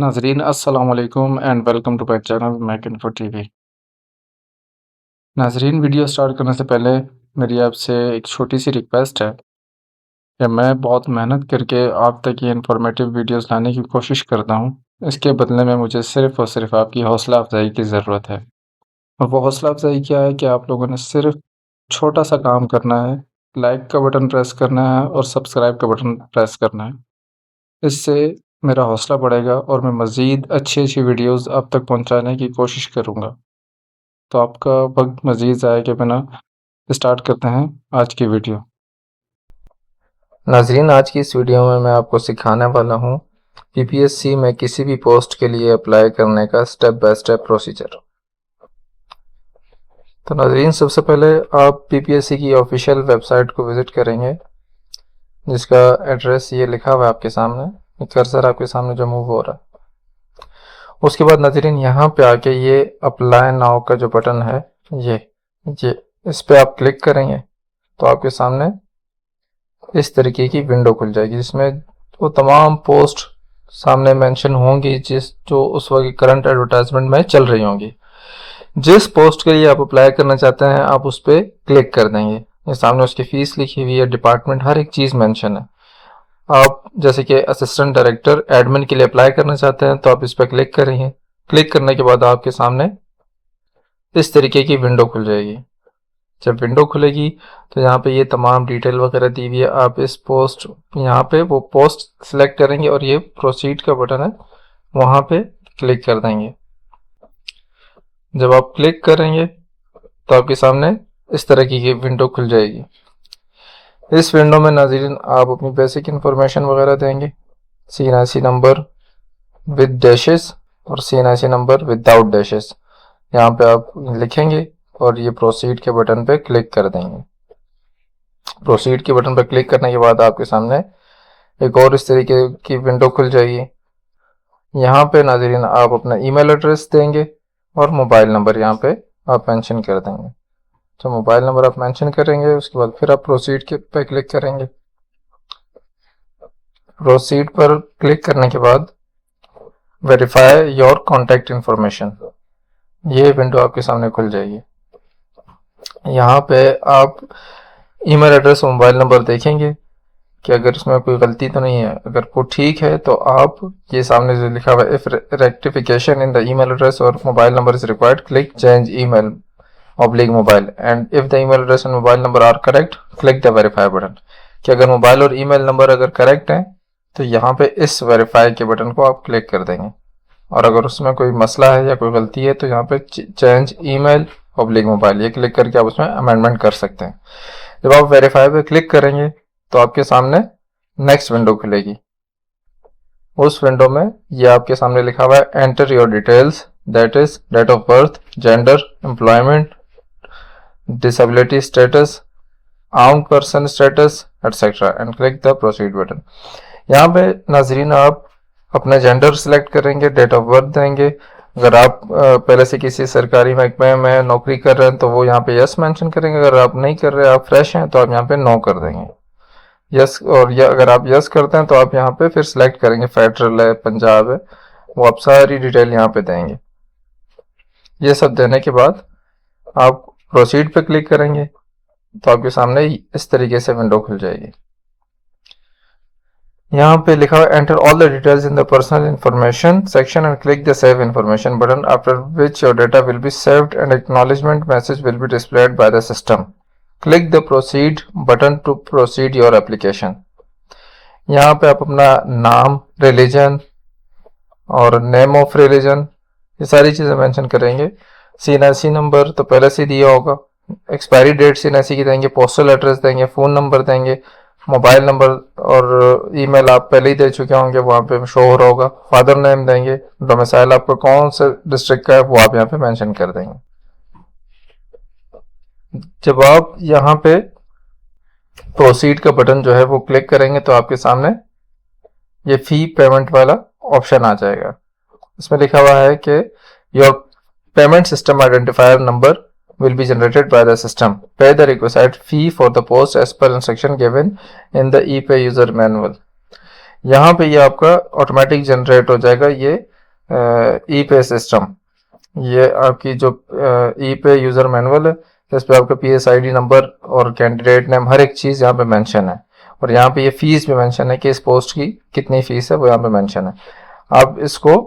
नाजरीन अस्सलाम वालेकुम and welcome to my channel Mac info TV. नाजरीन, वीडियो स्टार्ट करने से पहले मेरी आपसे एक छोटी सी रिक्वेस्ट है कि मैं बहुत मेहनत करके आप तक ये इन्फॉर्मेटिव वीडियोस लाने की कोशिश करता हूँ। इसके बदले में मुझे सिर्फ़ और सिर्फ़ आपकी हौसला अफ़ज़ाई की ज़रूरत है। और वो हौसला अफ़ज़ाई क्या है कि आप लोगों ने सिर्फ़ छोटा-सा काम करना है, लाइक का बटन प्रेस करना है और सब्सक्राइब का बटन प्रेस करना है। इससे मेरा हौसला बढ़ेगा और मैं मज़ीद अच्छी-अच्छी वीडियोज़ आप तक पहुँचाने की कोशिश करूँगा। तो आपका वक्त मज़ीद ज़ाया किए बिना स्टार्ट करते हैं आज की वीडियो। नाज़रीन, आज की इस वीडियो में मैं आपको सिखाने वाला हूँ पीपीएससी में किसी भी पोस्ट के लिए अप्लाई करने का स्टेप बाय स्टेप प्रोसीजर। तो नाज़रीन, सबसे पहले आप पीपीएससी की ऑफिशियल वेबसाइट को विज़िट करेंगे, जिसका एड्रेस ये लिखा हुआ है आपके सामने, कर्सर आपके सामने जो मूव हो रहा है। उसके बाद नाज़रीन, यहाँ पे आके ये अप्लाई नाउ का जो बटन है ये इस पे आप क्लिक करेंगे तो आपके सामने इस तरीके की विंडो खुल जाएगी, जिसमें वो तमाम पोस्ट सामने मेंशन होंगी जो उस वक्त करंट एडवर्टाइजमेंट में चल रही होंगी। जिस पोस्ट के लिए आप अप्लाई करना चाहते हैं आप उस पर क्लिक कर देंगे। ये सामने उसकी फीस लिखी हुई है, डिपार्टमेंट, हर एक चीज़ मेंशन है। आप जैसे कि असिस्टेंट डायरेक्टर एडमिन के लिए अप्लाई करना चाहते हैं तो आप इस पर क्लिक करेंगे। क्लिक करने के बाद आपके सामने इस तरीके की विंडो खुल जाएगी। जब विंडो खुलेगी तो यहाँ पे ये तमाम डिटेल वगैरह दी हुई है। आप इस पोस्ट यहाँ पे वो पोस्ट सिलेक्ट करेंगे और ये प्रोसीड का बटन है, वहाँ पे क्लिक कर देंगे। जब आप क्लिक करेंगे तो आपके सामने इस तरह की विंडो खुल जाएगी। इस विंडो में नाज़रीन आप अपनी बेसिक इंफॉर्मेशन वगैरह देंगे, CNIC नंबर विद डैशेस और CNIC नंबर विदाउट डैशेस यहाँ पे आप लिखेंगे और ये प्रोसीड के बटन पे क्लिक कर देंगे। प्रोसीड के बटन पर क्लिक करने के बाद आपके सामने एक और इस तरीके की विंडो खुल जाएगी। यहाँ पे नाज़रीन आप अपना ईमेल एड्रेस देंगे और मोबाइल नंबर यहाँ पे आप मेंशन कर देंगे। तो मोबाइल नंबर आप मेंशन करेंगे, उसके बाद फिर आप प्रोसीड के पे क्लिक करेंगे। प्रोसीड पर क्लिक करने के बाद वेरीफाई योर कॉन्टैक्ट इंफॉर्मेशन, ये विंडो आपके सामने खुल जाएगी। यहाँ पे आप ईमेल एड्रेस और मोबाइल नंबर देखेंगे कि अगर इसमें कोई गलती तो नहीं है। अगर वो ठीक है तो आप ये सामने जो लिखा हुआ है if rectification in the email address और mobile number is required, click change email oblique mobile and if the email address and mobile number are correct click the verify button. कि अगर मोबाइल और ईमेल नंबर अगर correct है तो यहाँ पे इस वेरीफाई के बटन को आप क्लिक कर देंगे, और अगर उसमें कोई मसला है या कोई गलती है तो यहाँ पे चेंज ईमेल ऑब्लिक मोबाइल, ये क्लिक करके आप उसमें अमेंडमेंट कर सकते हैं। जब आप वेरीफाई पे क्लिक करेंगे तो आपके सामने नेक्स्ट विंडो खुलेगी। उस विंडो में ये आपके सामने लिखा हुआ है enter your details, that is date of birth, gender, employment, disability status, armed person status etcetera and click the proceed button. यहाँ पे नाजरीन आप अपना जेंडर सिलेक्ट करेंगे, डेट ऑफ बर्थ देंगे। अगर आप पहले से किसी सरकारी महकमे में नौकरी कर रहे हैं तो वो यहाँ पे यस मेंशन करेंगे। अगर आप नहीं कर रहे, आप फ्रेश हैं, तो आप यहाँ पे नो कर देंगे यस। और अगर आप यस करते हैं तो आप यहाँ पे फिर सिलेक्ट करेंगे फेडरल है, पंजाब है, वो आप सारी डिटेल यहाँ पे देंगे। ये सब देने के बाद आप प्रोसीड पे क्लिक करेंगे तो आपके सामने इस तरीके से विंडो खुल जाएगी। यहाँ पे लिखा हुआ enter all the details in the personal information section and click the save information button, after which your data will be saved and acknowledgement message will be displayed by the system. Click the proceed button to proceed your application. यहाँ पे आप अपना नाम, religion और name of religion, ये सारी चीज़ें mention करेंगे। CNIC नंबर तो पहले से दिया होगा, एक्सपायरी डेट CNIC की देंगे, पोस्टल एड्रेस देंगे, फ़ोन नंबर देंगे, मोबाइल नंबर और ईमेल आप पहले ही दे चुके होंगे, वहाँ पे शो हो रहा होगा। फादर नेम देंगे, डोमिसाइल आपका कौन से डिस्ट्रिक्ट का है वो आप यहाँ पे मेंशन कर देंगे। जब आप यहाँ पे प्रोसीड का बटन जो है वो क्लिक करेंगे तो आपके सामने ये फी पेमेंट वाला ऑप्शन आ जाएगा। इसमें लिखा हुआ है कि your payment system identifier number will be generated by the system. Pay the requisite fee for the post as per instruction given in the ePay user manual. यहाँ पे ये आपका ऑटोमेटिक जनरेट हो जाएगा ये ई पे सिस्टम, ये आपकी जो ई पे यूज़र मैनुअल है, इस पे आपका PSID नंबर और कैंडिडेट नेम हर एक चीज़ यहाँ पे मेंशन है। और यहाँ पे ये फीस भी मेंशन है कि इस पोस्ट की कितनी फीस है, वो यहाँ पे मेंशन है। आप इसको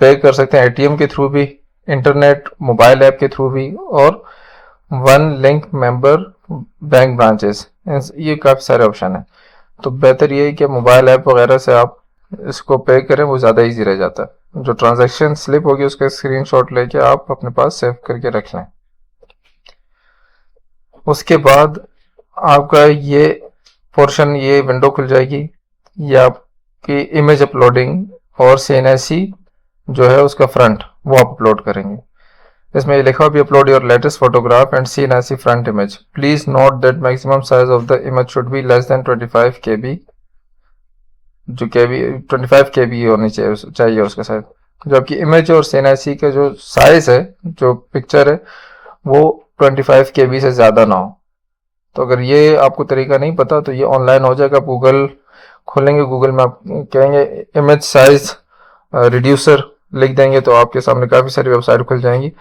पे कर सकते हैं ATM के थ्रू भी, इंटरनेट मोबाइल ऐप के थ्रू भी, और one link member bank branches, ये काफ़ी सारे ऑप्शन है। तो बेहतर ये है कि मोबाइल ऐप वगैरह से आप इसको पे करें, वो ज़्यादा इजी रह जाता है। जो ट्रांजैक्शन स्लिप होगी उसका स्क्रीनशॉट लेके आप अपने पास सेव करके रख लें। उसके बाद आपका ये पोर्शन, ये विंडो खुल जाएगी। ये आपकी इमेज अपलोडिंग और CNSC जो है उसका फ्रंट वो आप अपलोड करेंगे। इसमें ये लिखा भी upload your latest photograph and CNSC front image, please note that maximum size of the image should be less than 25 KB, जो KB 25 KB होनी चाहिए उसका साइज। जो आपकी इमेज और CNSC का जो साइज है, जो पिक्चर है, वो 25 KB से ज़्यादा ना हो। तो अगर ये आपको तरीका नहीं पता तो ये ऑनलाइन हो जाएगा। गूगल खोलेंगे, गूगल में आप कहेंगे इमेज साइज रिड्यूसर, लिख देंगे तो आपके सामने काफ़ी सारी वेबसाइट खुल जाएंगी।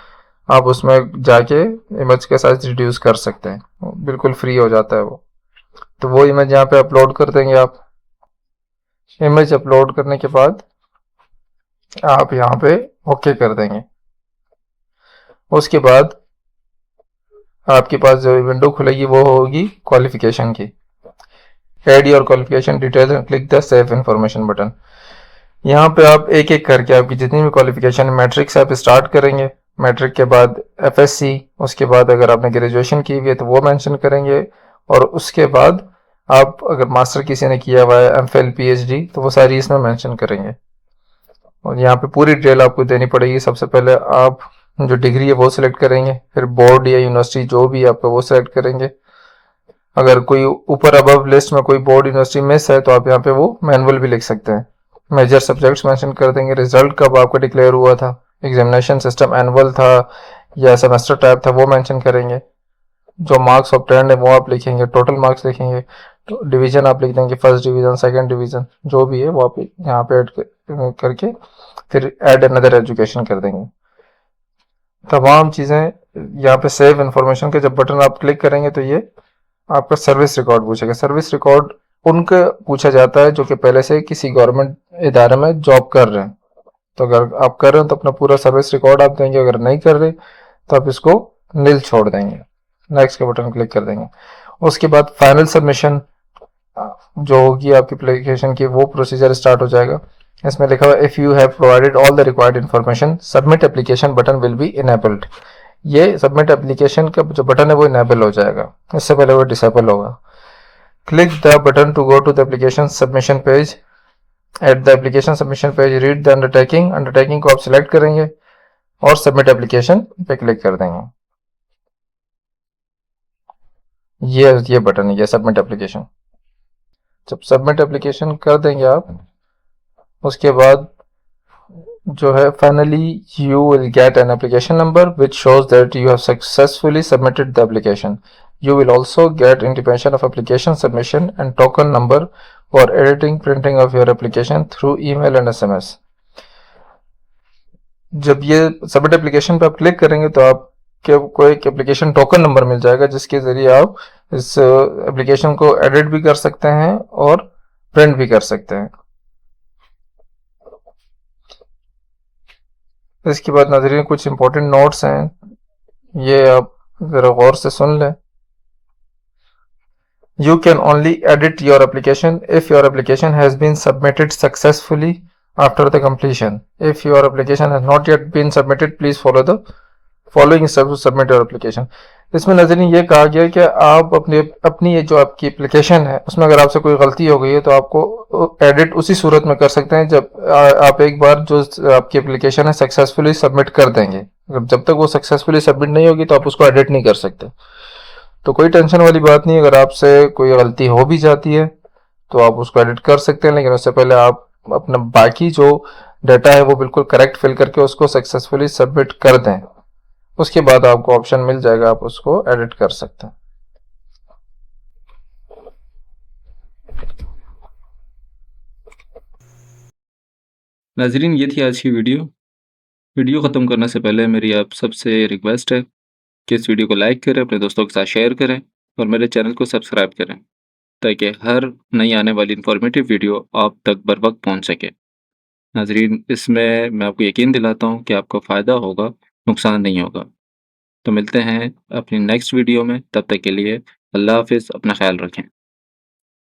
आप उसमें जाके इमेज का साइज रिड्यूस कर सकते हैं, बिल्कुल फ्री हो जाता है वो। तो वो इमेज यहाँ पे अपलोड कर देंगे आप। इमेज अपलोड करने के बाद आप यहाँ पे ओके कर देंगे। उसके बाद आपके पास जो विंडो खुलेगी वो होगी क्वालिफिकेशन की। Add your qualification details and click the save information button. यहाँ पे आप एक एक करके आपकी जितनी भी क्वालिफिकेशन, मैट्रिक से आप स्टार्ट करेंगे, मैट्रिक के बाद FSC, उसके बाद अगर आपने ग्रेजुएशन की हुई है तो वो मेंशन करेंगे, और उसके बाद आप अगर मास्टर किसी ने किया हुआ है, MPhil PhD, तो वो सारी इसमें मेंशन करेंगे। और यहाँ पे पूरी डिटेल आपको देनी पड़ेगी। सबसे पहले आप जो डिग्री है वो सिलेक्ट करेंगे, फिर बोर्ड या यूनिवर्सिटी जो भी आपका वो सिलेक्ट करेंगे। अगर कोई ऊपर अबव लिस्ट में कोई बोर्ड यूनिवर्सिटी मिस है तो आप यहाँ पे वो मैनुअल भी लिख सकते हैं। मेजर सब्जेक्ट्स मेंशन कर देंगे, रिजल्ट कब आपका डिक्लेयर हुआ था, एग्जामिनेशन सिस्टम एनुअल था या सेमेस्टर टाइप था वो मेंशन करेंगे। जो मार्क्स ऑब्टेन्ड है वो आप लिखेंगे, टोटल मार्क्स लिखेंगे, तो डिवीजन आप लिख देंगे, फर्स्ट डिवीजन, सेकंड डिवीजन, जो भी है वो आप यहाँ पे ऐड करके फिर ऐड अनदर एजुकेशन कर देंगे। तमाम चीज़ें यहाँ पे सेव इन्फॉर्मेशन के जब बटन आप क्लिक करेंगे तो ये आपका सर्विस रिकॉर्ड पूछेगा। सर्विस रिकॉर्ड उनका पूछा जाता है जो कि पहले से किसी गवर्नमेंट इदारे में जॉब कर रहे हैं। तो अगर आप कर रहे हैं तो अपना पूरा सर्विस रिकॉर्ड आप देंगे, अगर नहीं कर रहे तो आप इसको नील छोड़ देंगे, नेक्स्ट के बटन क्लिक कर देंगे। उसके बाद फाइनल सबमिशन जो होगी आपकी एप्लीकेशन की, वो प्रोसीजर स्टार्ट हो जाएगा। इसमें लिखा हुआ if you have provided all the required information submit application button will be enabled. ये सबमिट एप्लीकेशन का जो बटन है वो इनेबल हो जाएगा, इससे पहले वो डिसेबल होगा। Click the button to go to the application submission page. At the application submission page read the undertaking, undertaking को आप सिलेक्ट करेंगे और सबमिट एप्लीकेशन पे क्लिक कर देंगे। ये बटन है, ये सबमिट एप्लीकेशन। जब सबमिट एप्लीकेशन कर देंगे आप, उसके बाद जो है finally you will get an application number which shows that you have successfully submitted the application. You will also get intimation of application submission and token number for editing, printing of your application through email and SMS. जब ये submit application पे आप click करेंगे तो आपके को एक application token number मिल जाएगा जिसके जरिए आप इस एप्लीकेशन को एडिट भी कर सकते हैं और प्रिंट भी कर सकते हैं। इसके बाद नाज़रीन कुछ इंपॉर्टेंट नोट्स हैं, ये आप जरा गौर से सुन लें। You can only edit your application if your application has been submitted successfully after the completion. If your application has not yet been submitted, please follow the following steps to submit your application. इसमें नज़रीन ये कहा गया है कि आप अपनी ये जो आपकी एप्लीकेशन है उसमें अगर आपसे कोई गलती हो गई है तो आपको एडिट उसी सूरत में कर सकते हैं जब आप एक बार जो आपकी एप्लीकेशन है सक्सेसफुली सबमिट कर देंगे। जब तक वो सक्सेसफुली सबमिट नहीं होगी तो आप उसको एडिट नहीं कर सकते। तो कोई टेंशन वाली बात नहीं, अगर आपसे कोई गलती हो भी जाती है तो आप उसको एडिट कर सकते हैं, लेकिन उससे पहले आप अपना बाकी जो डाटा है वो बिल्कुल करेक्ट फिल करके उसको सक्सेसफुली सबमिट कर दें। उसके बाद आपको ऑप्शन मिल जाएगा, आप उसको एडिट कर सकते हैं। नाज़रीन, ये थी आज की वीडियो। वीडियो ख़त्म करने से पहले मेरी आप सबसे रिक्वेस्ट है कि इस वीडियो को लाइक करें, अपने दोस्तों के साथ शेयर करें और मेरे चैनल को सब्सक्राइब करें, ताकि हर नई आने वाली इन्फॉर्मेटिव वीडियो आप तक बर वक़्त पहुँच सके। नाज़रीन, इसमें मैं आपको यकीन दिलाता हूँ कि आपको फ़ायदा होगा, नुकसान नहीं होगा। तो मिलते हैं अपनी नेक्स्ट वीडियो में, तब तक के लिए अल्लाह हाफ़िज़, अपना ख़्याल रखें।